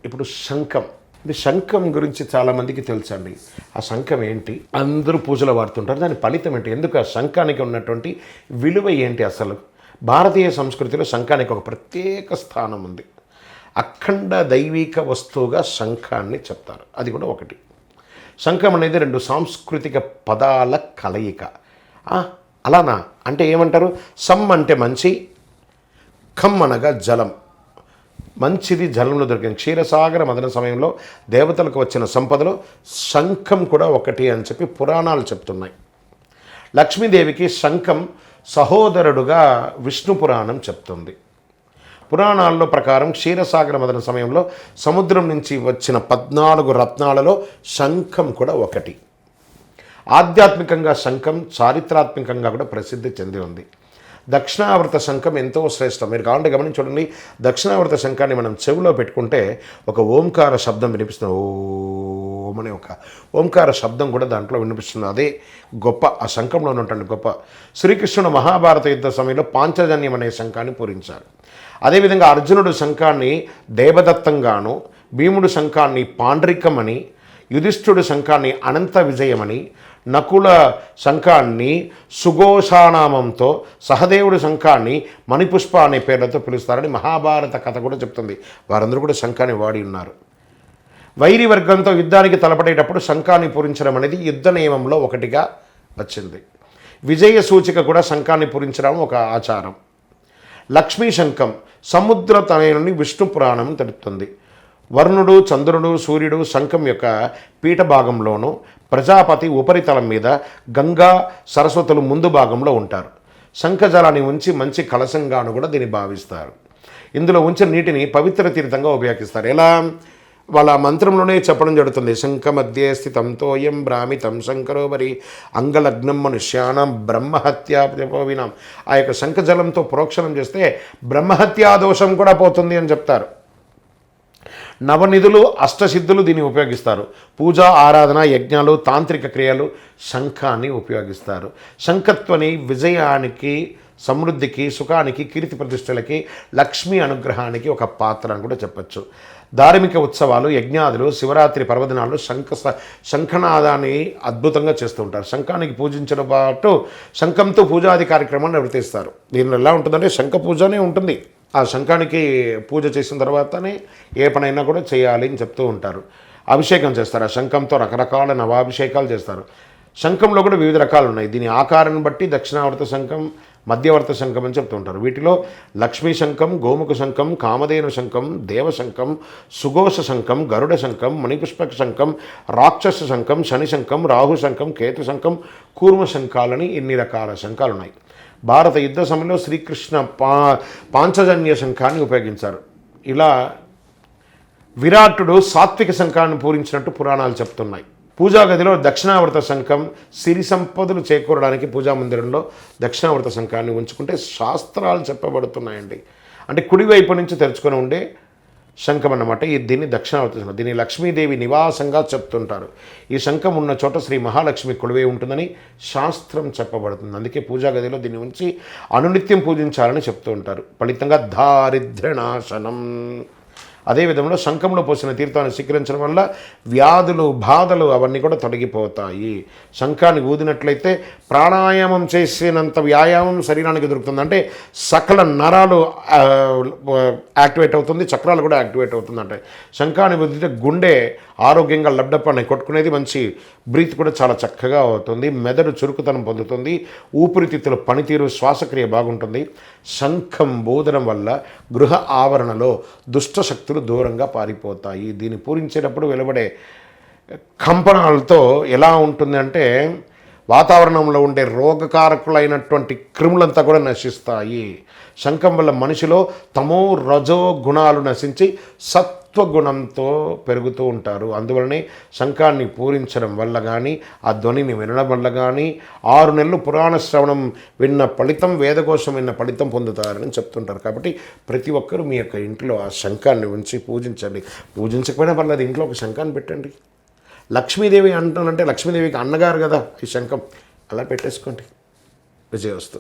ఇప్పుడు శంఖం, ఇది శంఖం గురించి చాలామందికి తెలుసండి. ఆ శంఖం ఏంటి, అందరూ పూజలో వాడుతుంటారు. దాని ఫలితం ఏంటి, ఎందుకు ఆ శంఖానికి ఉన్నటువంటి విలువ ఏంటి, అసలు భారతీయ సంస్కృతిలో శంఖానికి ఒక ప్రత్యేక స్థానం ఉంది. అఖండ దైవిక వస్తువుగా శంఖాన్ని చెప్తారు. అది కూడా ఒకటి. శంఖం అనేది రెండు సాంస్కృతిక పదాల కలయిక. అలానా అంటే ఏమంటారు, సమ్ అంటే మంచి, ఖమ్ అనగా జలం. మంచిది జలంలో దొరికింది. క్షీరసాగర మదన సమయంలో దేవతలకు వచ్చిన సంపదలో శంఖం కూడా ఒకటి అని చెప్పి పురాణాలు చెప్తున్నాయి. లక్ష్మీదేవికి శంఖం సహోదరుడుగా విష్ణు పురాణం చెప్తుంది. పురాణాల్లో ప్రకారం క్షీరసాగర మదన సమయంలో సముద్రం నుంచి వచ్చిన 14 రత్నాలలో శంఖం కూడా ఒకటి. ఆధ్యాత్మికంగా శంఖం చారిత్రాత్మకంగా కూడా ప్రసిద్ధి చెంది ఉంది. దక్షిణావర్త శంఖం ఎంతో శ్రేష్టం. మీరు కావాలంటే గమనించి చూడండి. దక్షిణావర్త శంఖాన్ని మనం చెవిలో పెట్టుకుంటే ఒక ఓంకార శబ్దం వినిపిస్తుంది. ఓం అనే ఒక ఓంకార శబ్దం కూడా దాంట్లో వినిపిస్తుంది. అదే గొప్ప, ఆ శంఖంలో ఉన్నటువంటి గొప్ప. శ్రీకృష్ణుడు మహాభారత యుద్ధ సమయంలో పాంచజన్యం అనే శంఖాన్ని పూరించాడు. అదేవిధంగా అర్జునుడు శంఖాన్ని దేవదత్తంగాను, భీముడు శంఖాన్ని పాండ్రికమని, యుధిష్ఠుడు శంఖాన్ని అనంత విజయమని, నకుల శంఖాన్ని సుఘోషానామంతో, సహదేవుడి శంఖాన్ని మణిపుష్ప అనే పేర్లతో పిలుస్తారని మహాభారత కథ కూడా చెప్తుంది. వారందరూ కూడా శంఖాన్ని వాడి ఉన్నారు. వైరి వర్గంతో యుద్ధానికి తలపడేటప్పుడు శంఖాన్ని పూరించడం అనేది యుద్ధ నియమంలో ఒకటిగా వచ్చింది. విజయ సూచిక కూడా శంఖాన్ని పూరించడం ఒక ఆచారం. లక్ష్మీ శంఖం సముద్ర తనయుని విష్ణు పురాణం తెలుపుతుంది. వరుణుడు, చంద్రుడు, సూర్యుడు శంఖం యొక్క పీఠ భాగంలోనూ, ప్రజాపతి ఉపరితలం మీద, గంగా సరస్వతులు ముందు భాగంలో ఉంటారు. శంఖజలాన్ని ఉంచి మంచి కలశంగాను కూడా దీన్ని భావిస్తారు. ఇందులో ఉంచిన నీటిని పవిత్ర తీర్థంగా ఉపయోగిస్తారు. ఎలా, వాళ్ళ మంత్రంలోనే చెప్పడం జరుగుతుంది. శంఖ మధ్యే స్థితం తోయం భ్రామితం శంకరోబరి అంగలగ్నం మనుష్యానం బ్రహ్మహత్యావినాం. ఆ యొక్క శంఖజలంతో ప్రోక్షణం చేస్తే బ్రహ్మహత్యా దోషం కూడా పోతుంది అని చెప్తారు. నవనిధులు, అష్టసిద్ధులు దీన్ని ఉపయోగిస్తారు. పూజ, ఆరాధన, యజ్ఞాలు, తాంత్రిక క్రియలు శంఖాన్ని ఉపయోగిస్తారు. శంఖత్వని విజయానికి, సమృద్ధికి, సుఖానికి, కీర్తి ప్రతిష్టలకి, లక్ష్మీ అనుగ్రహానికి ఒక పాత్ర అని కూడా చెప్పచ్చు. ధార్మిక ఉత్సవాలు, యజ్ఞాదులు, శివరాత్రి పర్వదినాలు శంఖనాదాన్ని అద్భుతంగా చేస్తూ ఉంటారు. శంఖానికి పూజించడం పాటు శంఖంతో పూజాది కార్యక్రమాన్ని నిర్వర్తిస్తారు. దీనిలో ఎలా ఉంటుందంటే శంఖ పూజనే ఉంటుంది. ఆ శంఖానికి పూజ చేసిన తర్వాతనే ఏ పనైనా కూడా చేయాలి అని చెప్తూ ఉంటారు. అభిషేకం చేస్తారు. ఆ శంఖంతో రకరకాల నవాభిషేకాలు చేస్తారు. శంఖంలో కూడా వివిధ రకాలు ఉన్నాయి. దీని ఆకారాన్ని బట్టి దక్షిణావర్త శంఖం, మధ్యవర్త శంఖం అని చెప్తూ ఉంటారు. వీటిలో లక్ష్మీ శంఖం, గోముఖ శంఖం, కామధేను శంఖం, దేవశంఖం, సుఘోష శంఖం, గరుడ శంఖం, మణిపుష్పక శంఖం, రాక్షస శంఖం, శని శంఖం, రాహు శంఖం, కేతు శంఖం, కూర్మ శంఖాలని ఇన్ని రకాల శంఖాలు ఉన్నాయి. భారత యుద్ధ సమయంలో శ్రీకృష్ణ పాంచజన్య శంఖాన్ని ఉపయోగించారు. ఇలా విరాటుడు సాత్విక శంఖాన్ని పూరించినట్టు పురాణాలు చెప్తున్నాయి. పూజా గదిలో దక్షిణావర్త శంఖం సిరి సంపదలు చేకూరడానికి పూజా మందిరంలో దక్షిణావర్త శంఖాన్ని ఉంచుకుంటే శాస్త్రాలు చెప్పబడుతున్నాయండి. అంటే కుడివైపు నుంచి తెరుచుకొని ఉండే శంఖం అన్నమాట. దీన్ని దక్షిణావర్త శంఖం, దీన్ని లక్ష్మీదేవి నివాసంగా చెప్తుంటారు. ఈ శంఖం ఉన్న చోట శ్రీ మహాలక్ష్మి కొలువై ఉంటుందని శాస్త్రం చెప్పబడుతుంది. అందుకే పూజా గదిలో దీన్ని ఉంచి అనునిత్యం పూజించాలని చెప్తూ ఉంటారు. ఫలితంగా దారిద్ర్యనాశనం. అదేవిధంలో శంఖంలో పోసిన తీర్థాన్ని స్వీకరించడం వల్ల వ్యాధులు, బాధలు అవన్నీ కూడా తొలగిపోతాయి. శంఖాన్ని ఊదినట్లయితే ప్రాణాయామం చేసినంత వ్యాయామం శరీరానికి దొరుకుతుంది. అంటే సకల నరాలు యాక్టివేట్ అవుతుంది, చక్రాలు కూడా యాక్టివేట్ అవుతుంది. అంటే శంఖాన్ని ఊదితే గుండె ఆరోగ్యంగా లబ్డప్పని కొట్టుకునేది, మంచి బ్రీత్ కూడా చాలా చక్కగా అవుతుంది, మెదడు చురుకుతనం పొందుతుంది, ఊపిరితిత్తుల పనితీరు, శ్వాసక్రియ బాగుంటుంది. శంఖం బోధనం వల్ల గృహ ఆవరణలో దుష్ట శక్తులు దూరంగా పారిపోతాయి. దీన్ని పూరించేటప్పుడు వెలువడే కంపనాలతో ఎలా ఉంటుంది అంటే వాతావరణంలో ఉండే రోగకారకులైనటువంటి క్రిములంతా కూడా నశిస్తాయి. శంఖం వల్ల మనిషిలో తమో రజో గుణాలు నశించి సత్వగుణంతో పెరుగుతూ ఉంటారు. అందువలనే శంఖాన్ని పూరించడం వల్ల కానీ, ఆ ధ్వనిని వినడం వల్ల కానీ 6 నెలలు పురాణ శ్రవణం విన్న ఫలితం, వేదకోశం విన్న ఫలితం పొందుతారని చెప్తుంటారు. కాబట్టి ప్రతి ఒక్కరూ మీ యొక్క ఇంట్లో ఆ శంఖాన్ని ఉంచి పూజించండి. పూజించకపోయినా పర్లేదు, ఇంట్లో ఒక శంఖాన్ని పెట్టండి. లక్ష్మీదేవి అంటానంటే లక్ష్మీదేవికి అన్నగారు కదా ఈ శంఖం, అలా పెట్టేసుకోండి. విజయవస్తు.